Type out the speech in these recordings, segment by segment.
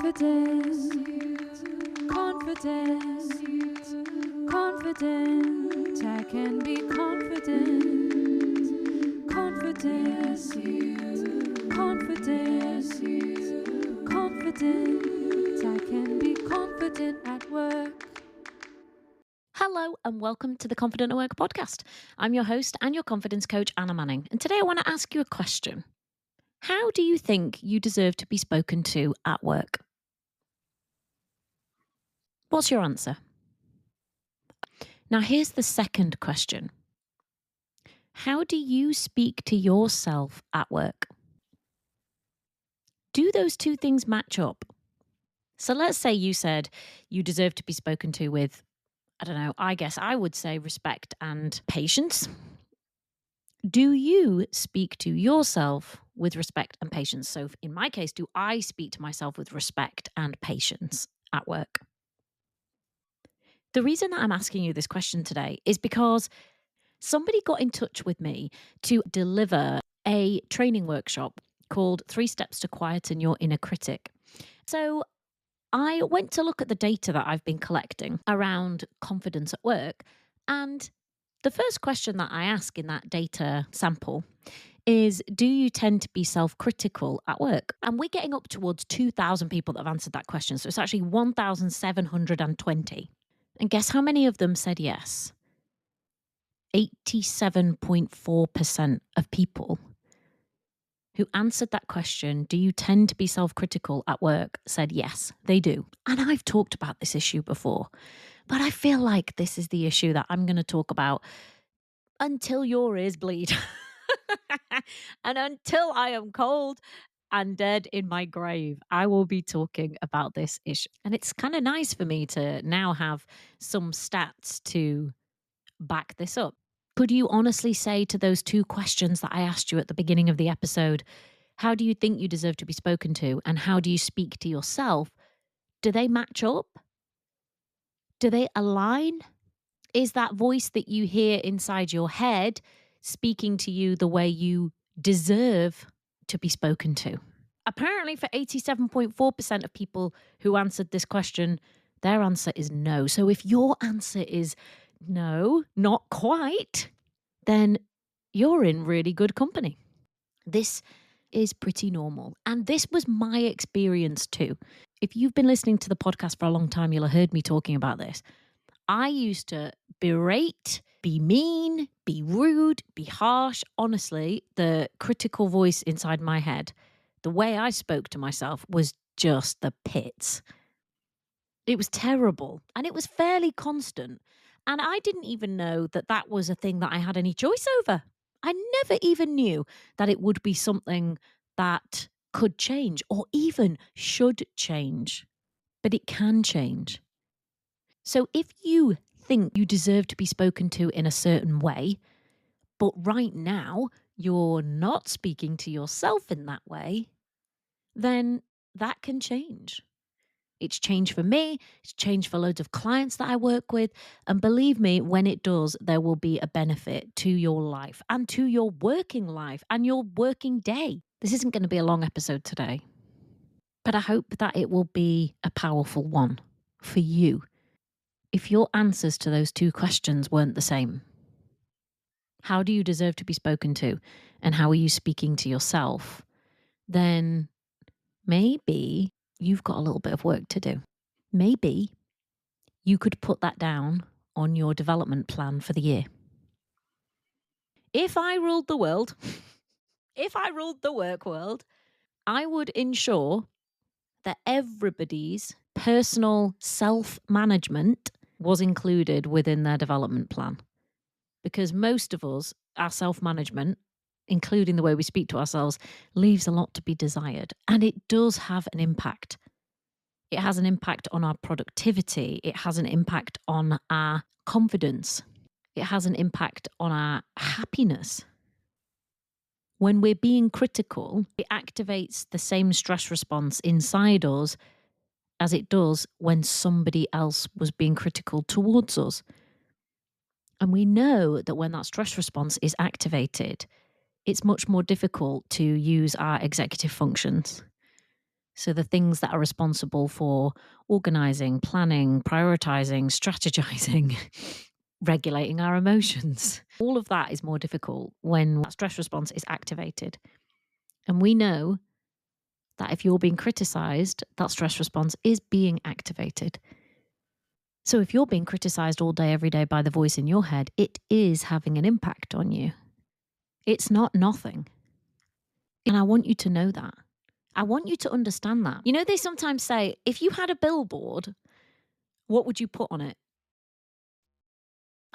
Confidence, confidence, confident. I can be confident, confidence, confidence, confident. I can be confident at work. Hello and welcome to the Confident at Work podcast. I'm your host and your confidence coach, Anna Manning. And today I want to ask you a question. How do you think you deserve to be spoken to at work? What's your answer? Now, here's the second question. How do you speak to yourself at work? Do those two things match up? So let's say you said you deserve to be spoken to with, I guess I would say respect and patience. Do you speak to yourself with respect and patience? So in my case, do I speak to myself with respect and patience at work? The reason that I'm asking you this question today is because somebody got in touch with me to deliver a training workshop called 3 Steps to Quieten Your Inner Critic. So I went to look at the data that I've been collecting around confidence at work, and the first question that I ask in that data sample is, do you tend to be self-critical at work? And we're getting up towards 2,000 people that have answered that question. So it's actually 1,720. And guess how many of them said yes? 87.4% of people who answered that question, do you tend to be self-critical at work, said yes, they do. And I've talked about this issue before, but I feel like this is the issue that I'm going to talk about until your ears bleed and until I am cold and dead in my grave. I will be talking about this issue. And it's kind of nice for me to now have some stats to back this up. Could you honestly say to those two questions that I asked you at the beginning of the episode, how do you think you deserve to be spoken to and how do you speak to yourself? Do they match up? Do they align? Is that voice that you hear inside your head speaking to you the way you deserve to be spoken to? Apparently, for 87.4% of people who answered this question, their answer is no. So if your answer is no, not quite, then you're in really good company. This is pretty normal. And this was my experience too. If you've been listening to the podcast for a long time, you'll have heard me talking about this. I used to berate, be mean, be rude, be harsh. Honestly, the critical voice inside my head, the way I spoke to myself was just the pits. It was terrible and it was fairly constant. And I didn't even know that that was a thing that I had any choice over. I never even knew that it would be something that could change or even should change. But it can change. So if you think you deserve to be spoken to in a certain way, but right now you're not speaking to yourself in that way, then that can change. It's changed for me. It's changed for loads of clients that I work with. And believe me, when it does, there will be a benefit to your life and to your working life and your working day. This isn't going to be a long episode today, but I hope that it will be a powerful one for you. If your answers to those two questions weren't the same, how do you deserve to be spoken to and how are you speaking to yourself, then maybe you've got a little bit of work to do. Maybe you could put that down on your development plan for the year. If I ruled the world, if I ruled the work world, I would ensure that everybody's personal self-management was included within their development plan. Because most of us, our self-management, including the way we speak to ourselves, leaves a lot to be desired. And it does have an impact. It has an impact on our productivity. It has an impact on our confidence. It has an impact on our happiness. When we're being critical, it activates the same stress response inside us as it does when somebody else was being critical towards us. And we know that when that stress response is activated, it's much more difficult to use our executive functions. So the things that are responsible for organizing, planning, prioritizing, strategizing, regulating our emotions. All of that is more difficult when that stress response is activated. And we know that if you're being criticized, that stress response is being activated. So if you're being criticized all day, every day by the voice in your head, it is having an impact on you. It's not nothing. And I want you to know that. I want you to understand that. You know, they sometimes say, if you had a billboard, what would you put on it?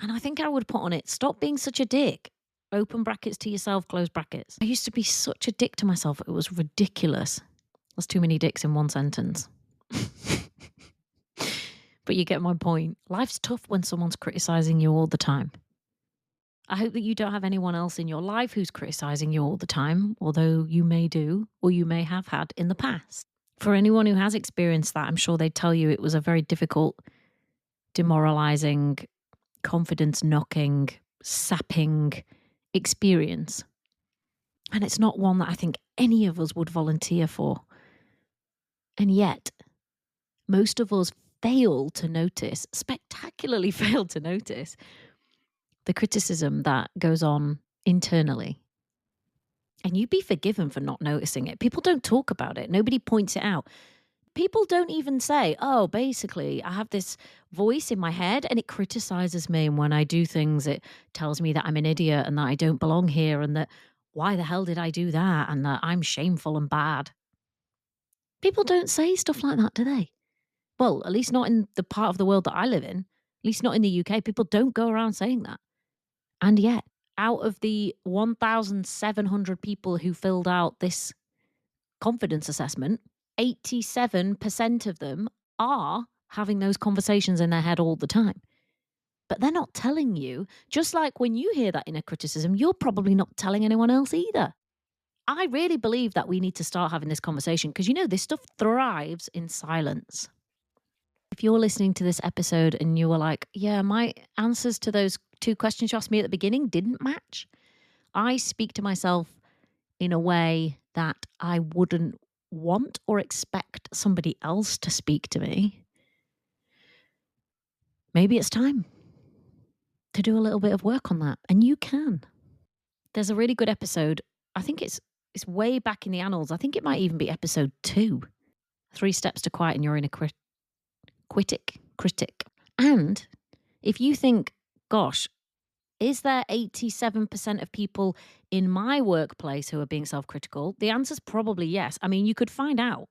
And I think I would put on it, stop being such a dick. Open brackets to yourself, close brackets. I used to be such a dick to myself. It was ridiculous. That's too many dicks in one sentence. But you get my point. Life's tough when someone's criticizing you all the time. I hope that you don't have anyone else in your life who's criticizing you all the time, although you may do, or you may have had in the past. For anyone who has experienced that, I'm sure they'd tell you it was a very difficult, demoralizing, confidence knocking, sapping experience. And it's not one that I think any of us would volunteer for. And yet, most of us fail to notice, spectacularly fail to notice, the criticism that goes on internally. And you'd be forgiven for not noticing it. People don't talk about it. Nobody points it out. People don't even say, oh, basically, I have this voice in my head and it criticizes me. And when I do things, it tells me that I'm an idiot and that I don't belong here and that why the hell did I do that and that I'm shameful and bad. People don't say stuff like that, do they? Well, at least not in the part of the world that I live in, at least not in the UK. People don't go around saying that. And yet, out of the 1,700 people who filled out this confidence assessment, 87% of them are having those conversations in their head all the time. But they're not telling you, just like when you hear that inner criticism, you're probably not telling anyone else either. I really believe that we need to start having this conversation because, you know, this stuff thrives in silence. If you're listening to this episode and you were like, yeah, my answers to those 2 questions you asked me at the beginning didn't match, I speak to myself in a way that I wouldn't want or expect somebody else to speak to me. Maybe it's time to do a little bit of work on that. And you can. There's a really good episode. I think it's way back in the annals. I think it might even be episode 2. 3 steps to quieten your inner critic. And if you think, gosh, is there 87% of people in my workplace who are being self-critical? The answer's probably yes. I mean, you could find out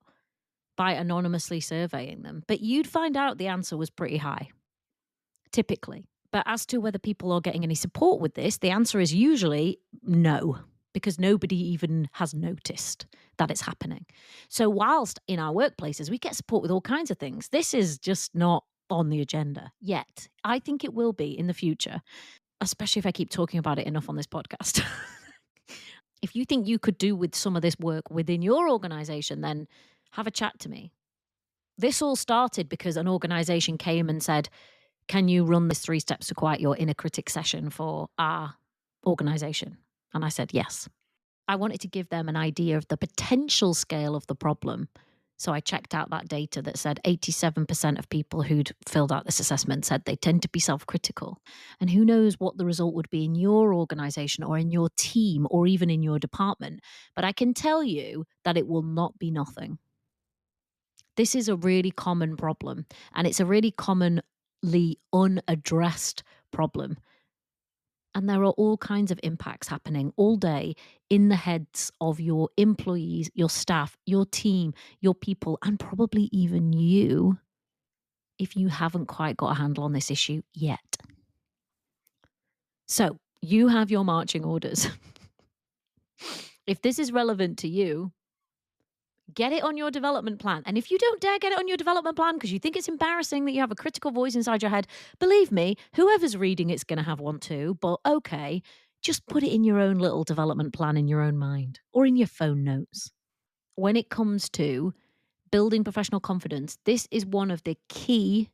by anonymously surveying them, but you'd find out the answer was pretty high, typically. But as to whether people are getting any support with this, the answer is usually no, because nobody even has noticed that it's happening. So whilst in our workplaces, we get support with all kinds of things, this is just not on the agenda yet. I think it will be in the future, especially if I keep talking about it enough on this podcast. If you think you could do with some of this work within your organization, then have a chat to me. This all started because an organization came and said, can you run this 3 steps to quiet your inner critic session for our organization? And I said, yes. I wanted to give them an idea of the potential scale of the problem. So I checked out that data that said 87% of people who'd filled out this assessment said they tend to be self-critical. And who knows what the result would be in your organization or in your team or even in your department. But I can tell you that it will not be nothing. This is a really common problem, and it's a really commonly unaddressed problem. And there are all kinds of impacts happening all day in the heads of your employees, your staff, your team, your people, and probably even you if you haven't quite got a handle on this issue yet. So you have your marching orders. If this is relevant to you, get it on your development plan. And if you don't dare get it on your development plan because you think it's embarrassing that you have a critical voice inside your head, believe me, whoever's reading it's going to have one too. But okay, just put it in your own little development plan in your own mind or in your phone notes. When it comes to building professional confidence, this is one of the key,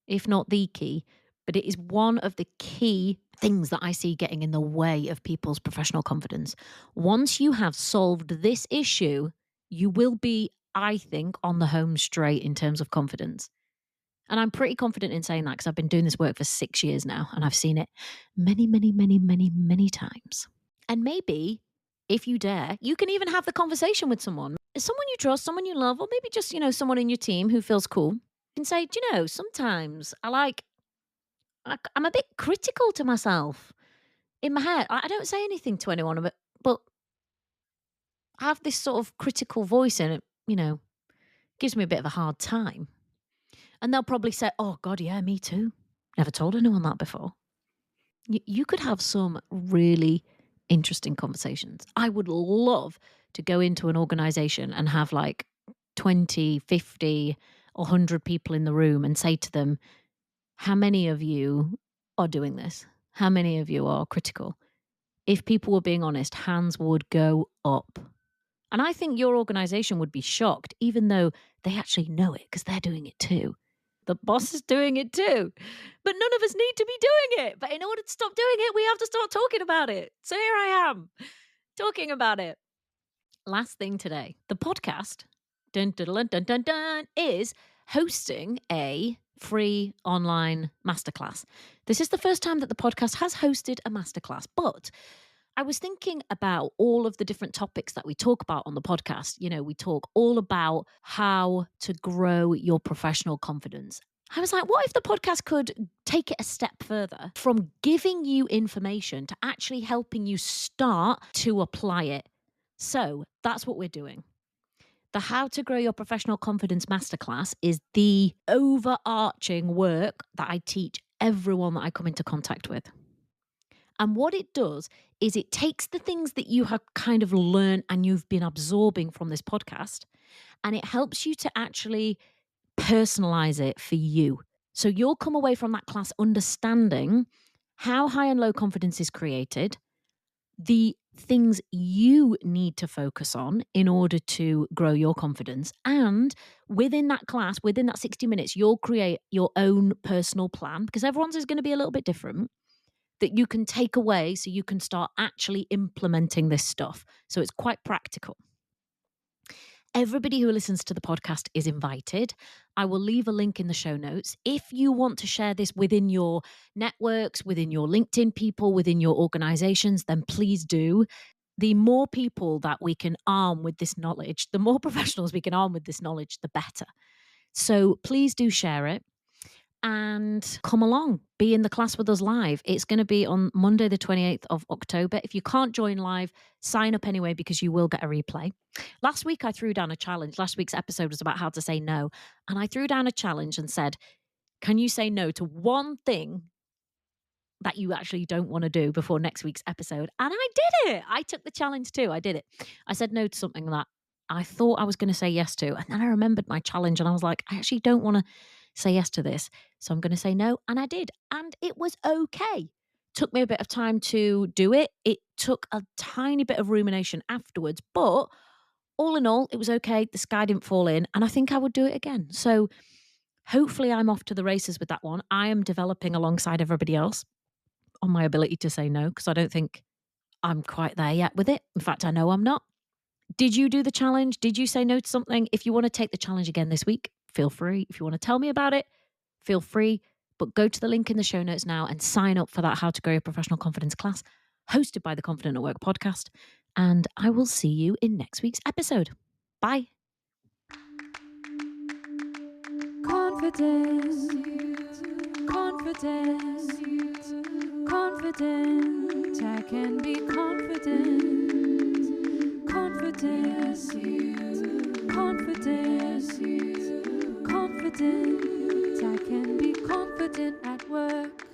if not the key, but it is one of the key things that I see getting in the way of people's professional confidence. Once you have solved this issue, you will be I think, on the home straight in terms of confidence. And I'm pretty confident in saying that because I've been doing this work for 6 years now and I've seen it many, many, many, many, many times. And maybe if you dare, you can even have the conversation with someone you trust, someone you love, or maybe just, someone in your team who feels cool. You can say, do you know, sometimes I'm a bit critical to myself in my head. I don't say anything to anyone, but I have this sort of critical voice and it, gives me a bit of a hard time. And they'll probably say, oh God, yeah, me too. Never told anyone that before. You could have some really interesting conversations. I would love to go into an organization and have like 20, 50, or 100 people in the room and say to them, how many of you are doing this? How many of you are critical? If people were being honest, hands would go up. And I think your organization would be shocked, even though they actually know it because they're doing it too. The boss is doing it too. But none of us need to be doing it. But in order to stop doing it, we have to start talking about it. So here I am, talking about it. Last thing today, the podcast, dun, dun, dun, dun, dun, dun, is hosting a free online masterclass. This is the first time that the podcast has hosted a masterclass, but I was thinking about all of the different topics that we talk about on the podcast. We talk all about how to grow your professional confidence. I was like, what if the podcast could take it a step further from giving you information to actually helping you start to apply it? So that's what we're doing. The How to Grow Your Professional Confidence Masterclass is the overarching work that I teach everyone that I come into contact with. And what it does is it takes the things that you have kind of learned and you've been absorbing from this podcast, and it helps you to actually personalize it for you. So you'll come away from that class understanding how high and low confidence is created, the things you need to focus on in order to grow your confidence. And within that class, within that 60 minutes, you'll create your own personal plan because everyone's is going to be a little bit different that you can take away so you can start actually implementing this stuff. So it's quite practical. Everybody who listens to the podcast is invited. I will leave a link in the show notes. If you want to share this within your networks, within your LinkedIn people, within your organizations, then please do. The more people that we can arm with this knowledge, the more professionals we can arm with this knowledge, the better. So please do share it. And come along, be in the class with us live. It's going to be on Monday, the 28th of October. If you can't join live, sign up anyway because you will get a replay. Last week, I threw down a challenge. Last week's episode was about how to say no. And I threw down a challenge and said, can you say no to one thing that you actually don't want to do before next week's episode? And I did it. I took the challenge too. I did it. I said no to something that I thought I was going to say yes to. And then I remembered my challenge and I was like, I actually don't want to say yes to this. So I'm going to say no. And I did. And it was okay. Took me a bit of time to do it. It took a tiny bit of rumination afterwards. But all in all, it was okay. The sky didn't fall in. And I think I would do it again. So hopefully I'm off to the races with that one. I am developing alongside everybody else on my ability to say no because I don't think I'm quite there yet with it. In fact, I know I'm not. Did you do the challenge? Did you say no to something? If you want to take the challenge again this week, feel free. If you want to tell me about it, feel free. But go to the link in the show notes now and sign up for that How to Grow Your Professional Confidence class hosted by the Confident at Work podcast. And I will see you in next week's episode. Bye. Confidence, confidence, confident. I can be confident. Confidence, confidence, confident. I can be confident at work.